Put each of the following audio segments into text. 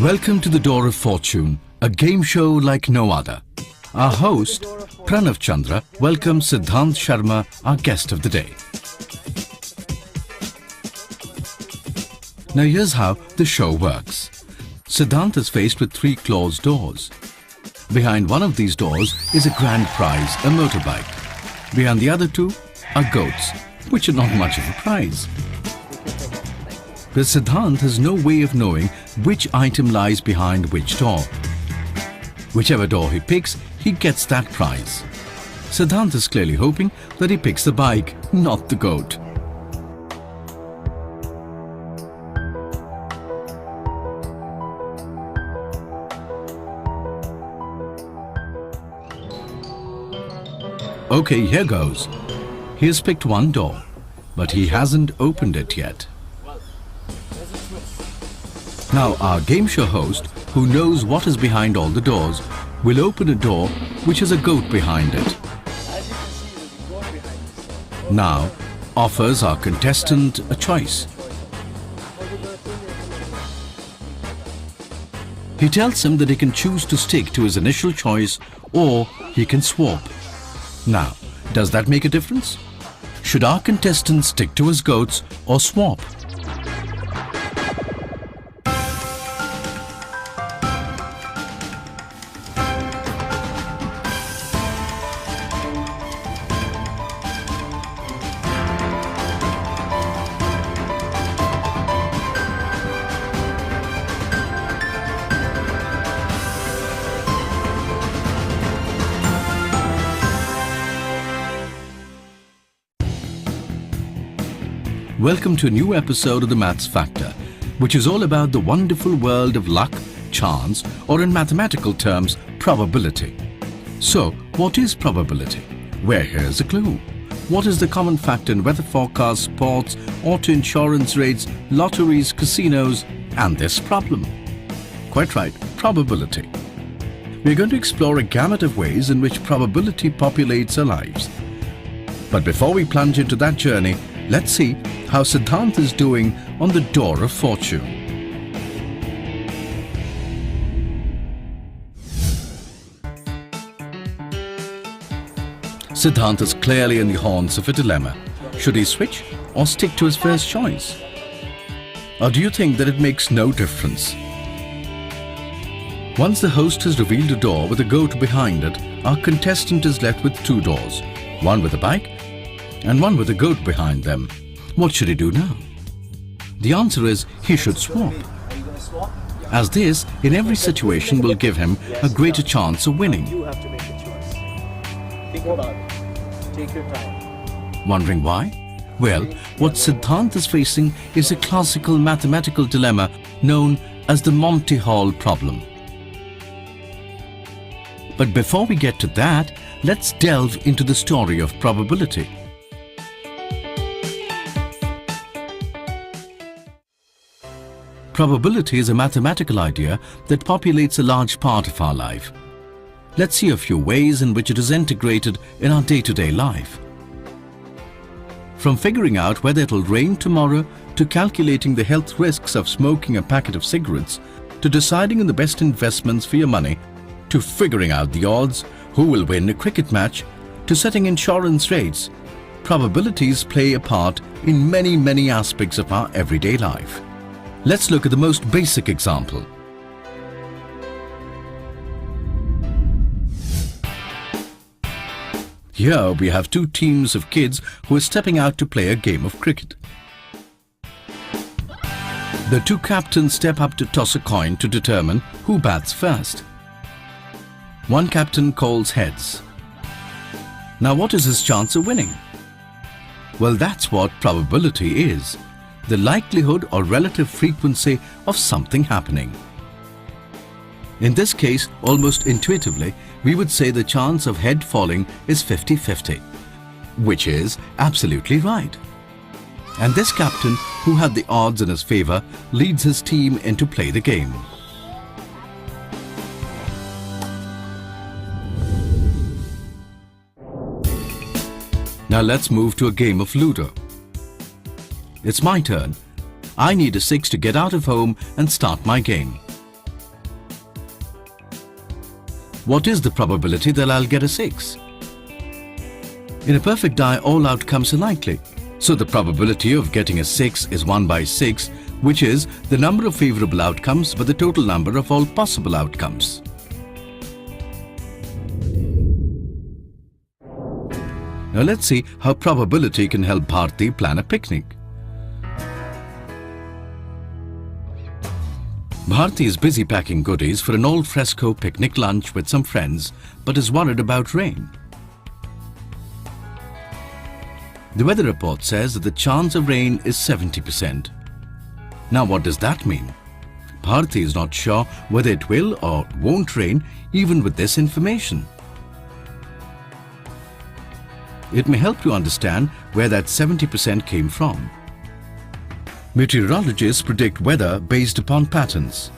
Welcome to the Door of Fortune, a game show like no other. Our host, Pranav Chandra, welcomes Siddhant Sharma, our guest of the day. Now here's how the show works. Siddhant is faced with three closed doors. Behind one of these doors is a grand prize, a motorbike. Behind the other two are goats, which are not much of a prize. But Siddhant has no way of knowing which item lies behind which door. Whichever door he picks, he gets that prize. Siddhant is clearly hoping that he picks the bike, not the goat. Okay, here goes. He has picked one door, but he hasn't opened it yet. Now our game show host, who knows what is behind all the doors, will open a door which has a goat behind it. Now offers our contestant a choice. He tells him that he can choose to stick to his initial choice or he can swap. Now, does that make a difference? Should our contestant stick to his goats or swap? Welcome to a new episode of the Maths Factor, which is all about the wonderful world of luck, chance, or in mathematical terms, probability. So, what is probability? Well, here's a clue. What is the common factor in weather forecasts, sports, auto insurance rates, lotteries, casinos, and this problem? Quite right, probability. We're going to explore a gamut of ways in which probability populates our lives. But before we plunge into that journey, let's see how Siddhant is doing on the Door of Fortune. Siddhant is clearly in the haunts of a dilemma. Should he switch or stick to his first choice? Or do you think that it makes no difference? Once the host has revealed a door with a goat behind it, our contestant is left with two doors, one with a bike and one with a goat behind them. What should he do now? The answer is he should swap, as this in every situation will give him a greater chance of winning. You have to make a choice. Think about it. Take your time. Wondering why? Well, what Siddhant is facing is a classical mathematical dilemma known as the Monty Hall problem. But before we get to that, let's delve into the story of probability. Probability is a mathematical idea that populates a large part of our life. Let's see a few ways in which it is integrated in our day-to-day life. From figuring out whether it'll rain tomorrow, to calculating the health risks of smoking a packet of cigarettes, to deciding on the best investments for your money, to figuring out the odds, who will win a cricket match, to setting insurance rates, probabilities play a part in many aspects of our everyday life. Let's look at the most basic example. Here we have two teams of kids who are stepping out to play a game of cricket. The two captains step up to toss a coin to determine who bats first. One captain calls heads. Now what is his chance of winning? Well, that's what probability is. The likelihood or relative frequency of something happening. In this case, almost intuitively, we would say the chance of head falling is 50-50, which is absolutely right. And this captain, who had the odds in his favor, leads his team in to play the game. Now let's move to a game of Ludo. It's my turn. I need a 6 to get out of home and start my game. what is the probability that I'll get a 6? In a perfect die, all outcomes are likely. So the probability of getting a 6 is 1 by 6, which is the number of favorable outcomes by the total number of all possible outcomes. Now let's see how probability can help Bharti plan a picnic. Bharti is busy packing goodies for an al fresco picnic lunch with some friends, but is worried about rain. The weather report says that the chance of rain is 70%. Now what does that mean? Bharti is not sure whether it will or won't rain even with this information. It may help to understand where that 70% came from. Meteorologists predict weather based upon patterns.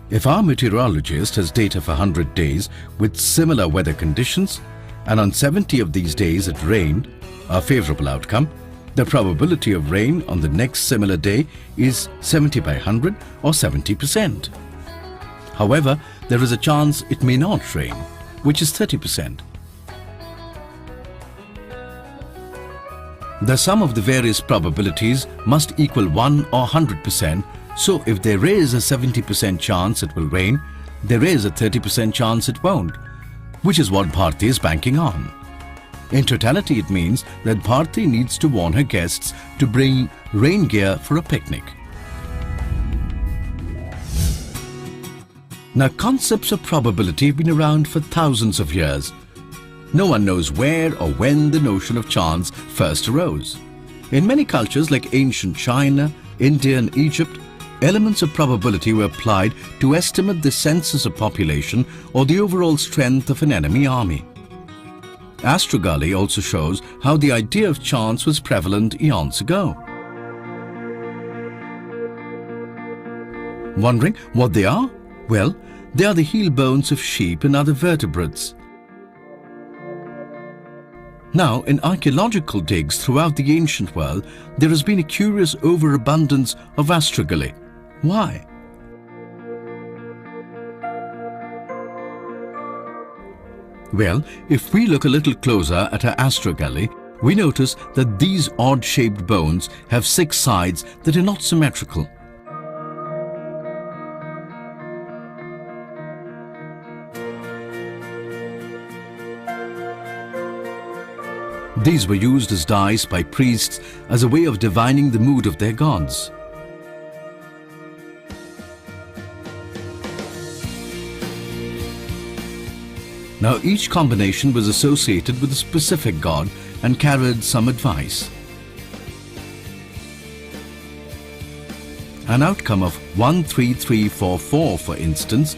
If our meteorologist has data for 100 days with similar weather conditions, and on 70 of these days it rained, a favorable outcome, the probability of rain on the next similar day is 70 by 100 or 70%. However, there is a chance it may not rain, which is 30%. The sum of the various probabilities must equal 1 or 100%, so if there is a 70% chance it will rain, there is a 30% chance it won't, which is what Bharti is banking on. In totality, it means that Bharti needs to warn her guests to bring rain gear for a picnic. Now, concepts of probability have been around for thousands of years. No one knows where or when the notion of chance first arose. In many cultures like ancient China, India and Egypt, elements of probability were applied to estimate the census of population or the overall strength of an enemy army. Astrogally also shows how the idea of chance was prevalent eons ago. Wondering what they are? Well, they are the heel bones of sheep and other vertebrates. Now, in archaeological digs throughout the ancient world, there has been a curious overabundance of astrogally. Why? Well, if we look a little closer at our astrogally, we notice that these odd-shaped bones have 6 sides that are not symmetrical. These were used as dice by priests as a way of divining the mood of their gods. Now, each combination was associated with a specific god and carried some advice. An outcome of 13344, for instance,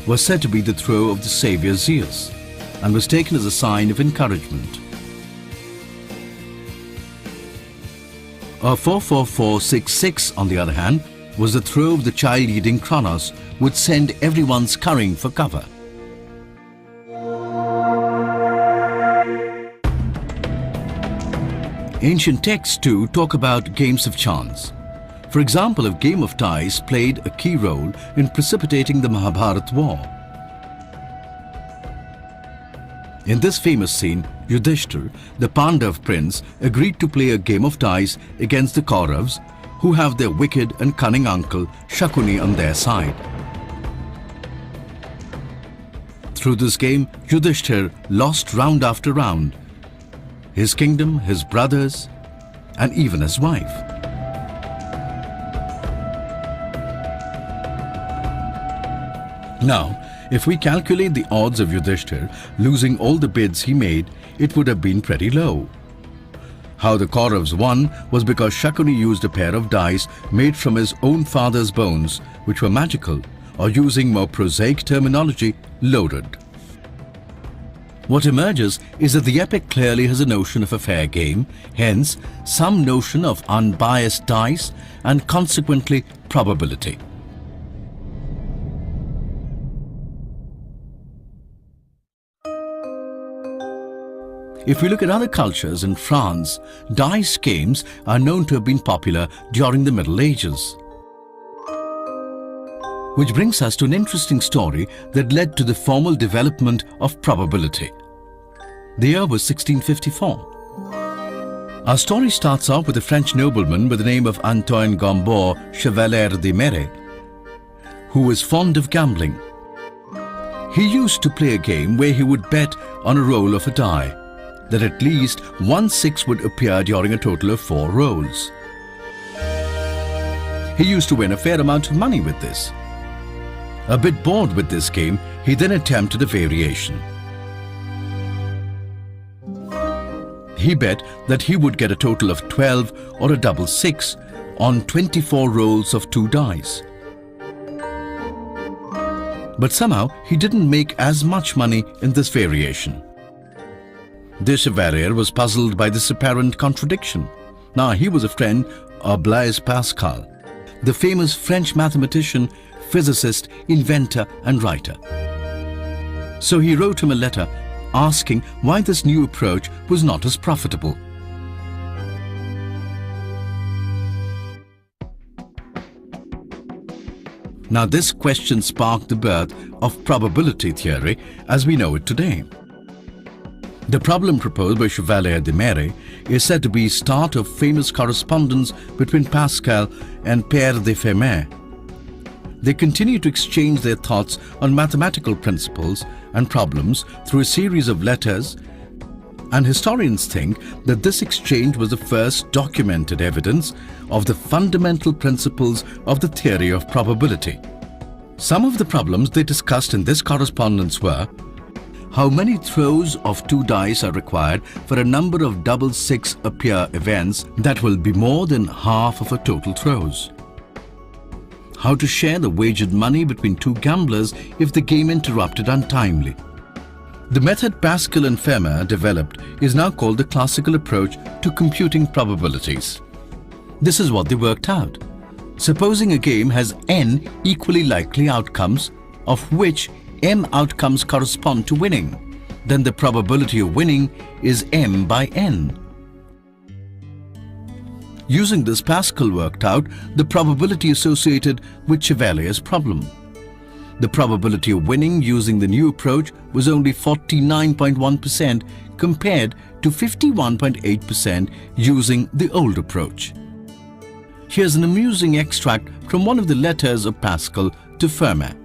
was said to be the throw of the savior Zeus and was taken as a sign of encouragement. A 44466, on the other hand, was the throw of the child eating Kronos, would send everyone scurrying for cover. Ancient texts too talk about games of chance. For example, a game of dice played a key role in precipitating the Mahabharata war. In this famous scene, Yudhishthir, the Pandav prince, agreed to play a game of dice against the Kauravas, who have their wicked and cunning uncle Shakuni on their side. Through this game, Yudhishthir lost round after round, his kingdom, his brothers, and even his wife. Now, if we calculate the odds of Yudhishthir losing all the bids he made, it would have been pretty low. How the Kauravas won was because Shakuni used a pair of dice made from his own father's bones, which were magical, or using more prosaic terminology, loaded. What emerges is that the epic clearly has a notion of a fair game, hence some notion of unbiased dice and consequently probability. If we look at other cultures, in France, dice games are known to have been popular during the Middle Ages. Which brings us to an interesting story that led to the formal development of probability. The year was 1654. Our story starts off with a French nobleman by the name of Antoine Gambord Chevalier de Mere, who was fond of gambling. He used to play a game where he would bet on a roll of a die that at least 1 6 would appear during a total of 4 rolls. He used to win a fair amount of money with this. A bit bored with this game, he then attempted a variation. He bet that he would get a total of 12 or a double 6 on 24 rolls of 2 dice. But somehow he didn't make as much money in this variation. The Chevalier was puzzled by this apparent contradiction. Now he was a friend of Blaise Pascal, the famous French mathematician, physicist, inventor and writer. So he wrote him a letter asking why this new approach was not as profitable. Now this question sparked the birth of probability theory as we know it today. The problem proposed by Chevalier de Mere is said to be start of famous correspondence between Pascal and Pierre de Fermat. They continue to exchange their thoughts on mathematical principles and problems through a series of letters, and historians think that this exchange was the first documented evidence of the fundamental principles of the theory of probability. Some of the problems they discussed in this correspondence were: how many throws of 2 dice are required for a number of double 6 appear events that will be more than half of a total throws? How to share the wagered money between 2 gamblers if the game interrupted untimely? The method Pascal and Fermat developed is now called the classical approach to computing probabilities. This is what they worked out. Supposing a game has n equally likely outcomes, of which m outcomes correspond to winning, then the probability of winning is m by n. Using this, Pascal worked out the probability associated with Chevalier's problem. The probability of winning using the new approach was only 49.1% compared to 51.8% using the old approach. Here's an amusing extract from one of the letters of Pascal to Fermat.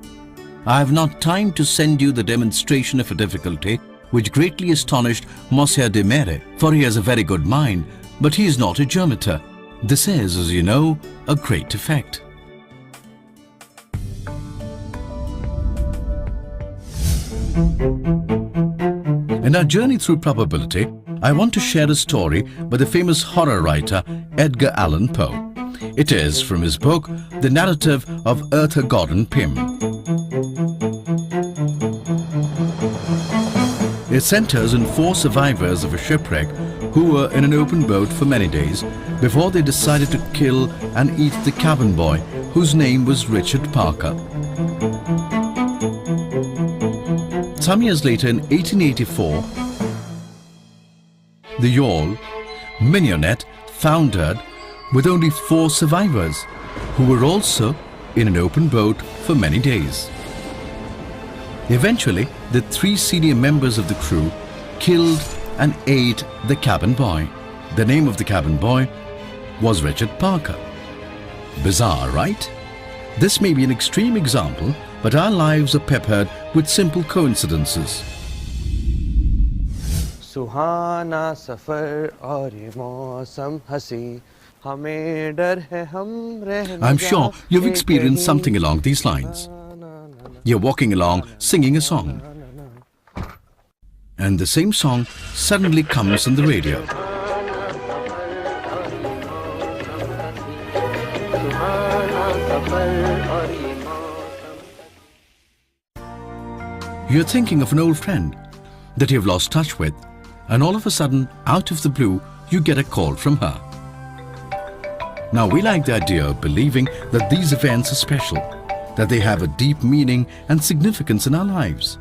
I have not time to send you the demonstration of a difficulty which greatly astonished Monsieur de Mere, for he has a very good mind, but he is not a geometer. This is, as you know, a great effect. In our journey through probability, I want to share a story by the famous horror writer Edgar Allan Poe. It is from his book, The Narrative of Arthur Gordon Pym. It centers on 4 survivors of a shipwreck who were in an open boat for many days before they decided to kill and eat the cabin boy, whose name was Richard Parker. Some years later, in 1884, the yawl Mignonette foundered with only 4 survivors, who were also in an open boat for many days. Eventually, the 3 senior members of the crew killed and ate the cabin boy. The name of the cabin boy was Richard Parker. Bizarre, right? This may be an extreme example, but our lives are peppered with simple coincidences. सुहाना सफर और ये मौसम हंसी हमें डर है हम रह न I'm sure you've जाए experienced कहीं। something along these lines. You're walking along, singing a song, and the same song suddenly comes on the radio. You're thinking of an old friend that you've lost touch with, and all of a sudden, out of the blue, you get a call from her. Now, we like the idea of believing that these events are special, that they have a deep meaning and significance in our lives.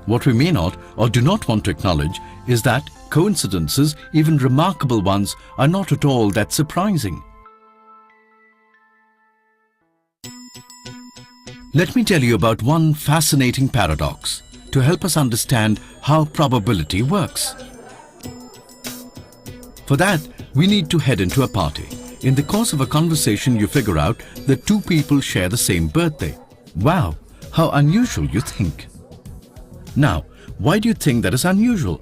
What we may not or do not want to acknowledge is that coincidences, even remarkable ones, are not at all that surprising. Let me tell you about one fascinating paradox to help us understand how probability works. For that, we need to head into a party. In the course of a conversation, you figure out that two people share the same birthday. Wow, how unusual, you think. Now, why do you think that is unusual?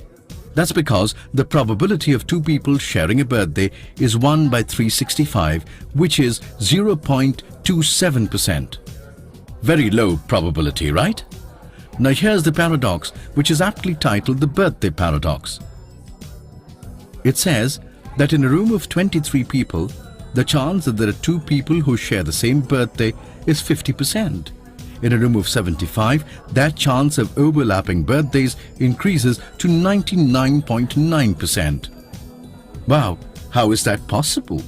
That's because the probability of two people sharing a birthday is 1 by 365, which is 0.27%. Very low probability, right? Now here's the paradox, which is aptly titled the birthday paradox. It says that in a room of 23 people, the chance that there are two people who share the same birthday is 50%. In a room of 75, that chance of overlapping birthdays increases to 99.9%. Wow, how is that possible?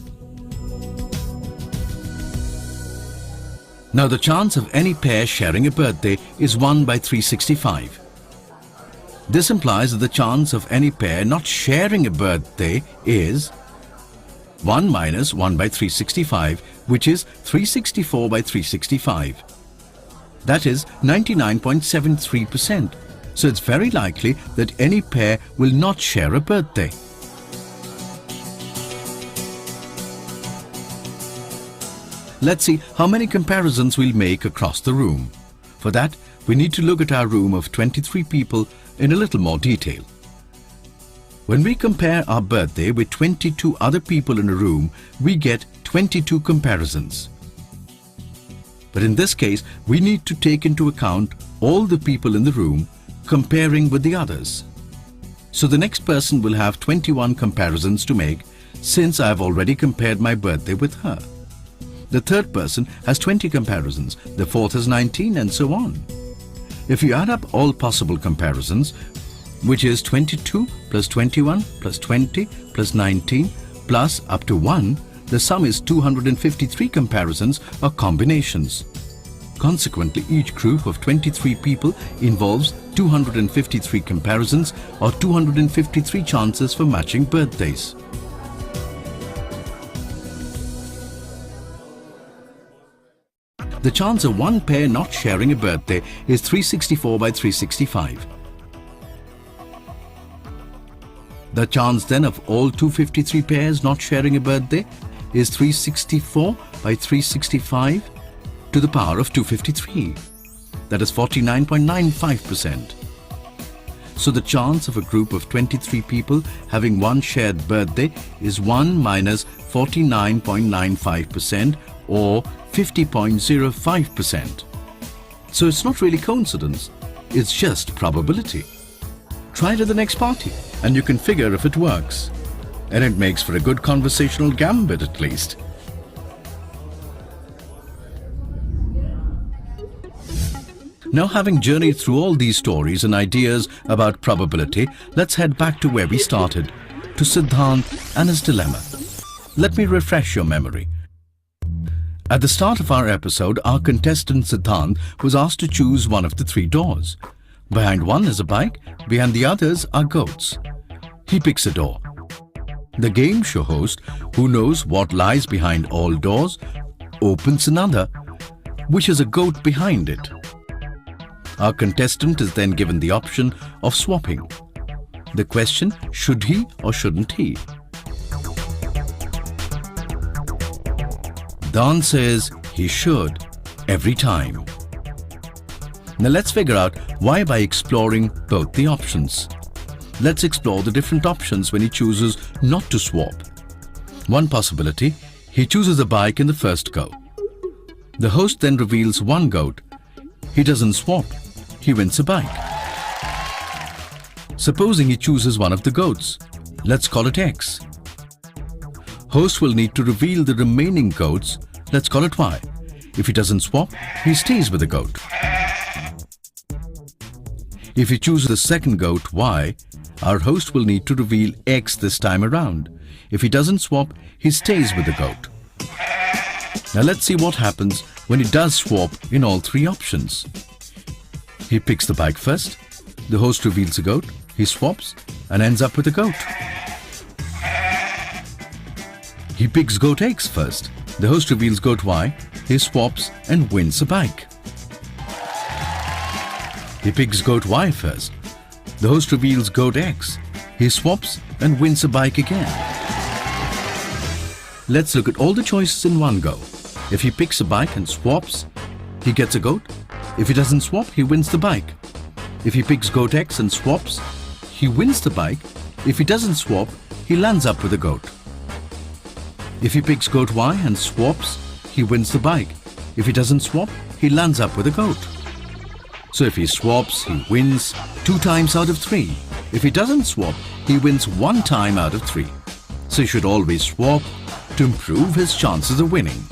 Now the chance of any pair sharing a birthday is 1 by 365. This implies that the chance of any pair not sharing a birthday is 1 minus 1 by 365, which is 364 by 365. That is 99.73%. So it's very likely that any pair will not share a birthday. Let's see how many comparisons we'll make across the room. For that, we need to look at our room of 23 people in a little more detail. When we compare our birthday with 22 other people in a room, we get 22 comparisons. But in this case, we need to take into account all the people in the room comparing with the others. So the next person will have 21 comparisons to make, since I have already compared my birthday with her. The third person has 20 comparisons, the fourth has 19, and so on. If you add up all possible comparisons, which is 22 plus 21 plus 20 plus 19 plus up to 1, the sum is 253 comparisons or combinations. Consequently, each group of 23 people involves 253 comparisons or 253 chances for matching birthdays. The chance of one pair not sharing a birthday is 364 by 365. The chance then of all 253 pairs not sharing a birthday is 364 by 365 to the power of 253. That is 49.95%. So the chance of a group of 23 people having one shared birthday is 1 minus 49.95% or 50.05%. So it's not really coincidence, it's just probability. Try it at the next party and you can figure if it works. And it makes for a good conversational gambit at least. Now, having journeyed through all these stories and ideas about probability, let's head back to where we started, to Siddhant and his dilemma. Let me refresh your memory. At the start of our episode, our contestant Siddhant was asked to choose one of the three doors. Behind one is a bike, behind the others are goats. He picks a door. The game show host, who knows what lies behind all doors, opens another, which is a goat behind it. Our contestant is then given the option of swapping. The question, should he or shouldn't he? The answer is he should, every time. Now let's figure out why by exploring both the options. Let's explore the different options when he chooses not to swap. One possibility, he chooses a bike in the first go. The host then reveals one goat. He doesn't swap, he wins a bike. Supposing he chooses one of the goats. Let's call it X. Host will need to reveal the remaining goats. Let's call it Y. If he doesn't swap, he stays with the goat. If he chooses the second goat, Y, our host will need to reveal X this time around. If he doesn't swap, he stays with the goat. Now let's see what happens when he does swap in all three options. He picks the bike first, the host reveals a goat, he swaps and ends up with a goat. He picks goat X first, The host reveals goat Y. He swaps and wins a bike. He picks goat Y first. The host reveals goat X. He swaps and wins a bike again. Let's look at all the choices in one go. If he picks a bike and swaps, he gets a goat. If he doesn't swap, he wins the bike. If he picks goat X and swaps, he wins the bike. If he doesn't swap, he lands up with a goat. If he picks goat Y and swaps, he wins the bike. If he doesn't swap, he lands up with a goat. So if he swaps, he wins 2 times out of 3. If he doesn't swap, he wins 1 time out of 3. So he should always swap to improve his chances of winning.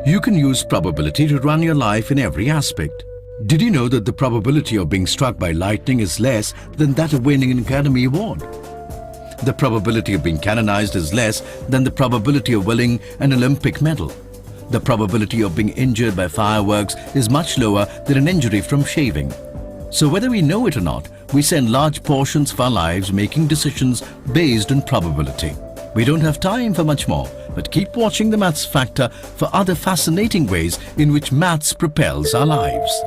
You can use probability to run your life in every aspect. Did you know that the probability of being struck by lightning is less than that of winning an Academy Award? The probability of being canonized is less than the probability of winning an Olympic medal. The probability of being injured by fireworks is much lower than an injury from shaving. So whether we know it or not, we spend large portions of our lives making decisions based on probability. We don't have time for much more, but keep watching the Maths Factor for other fascinating ways in which maths propels our lives.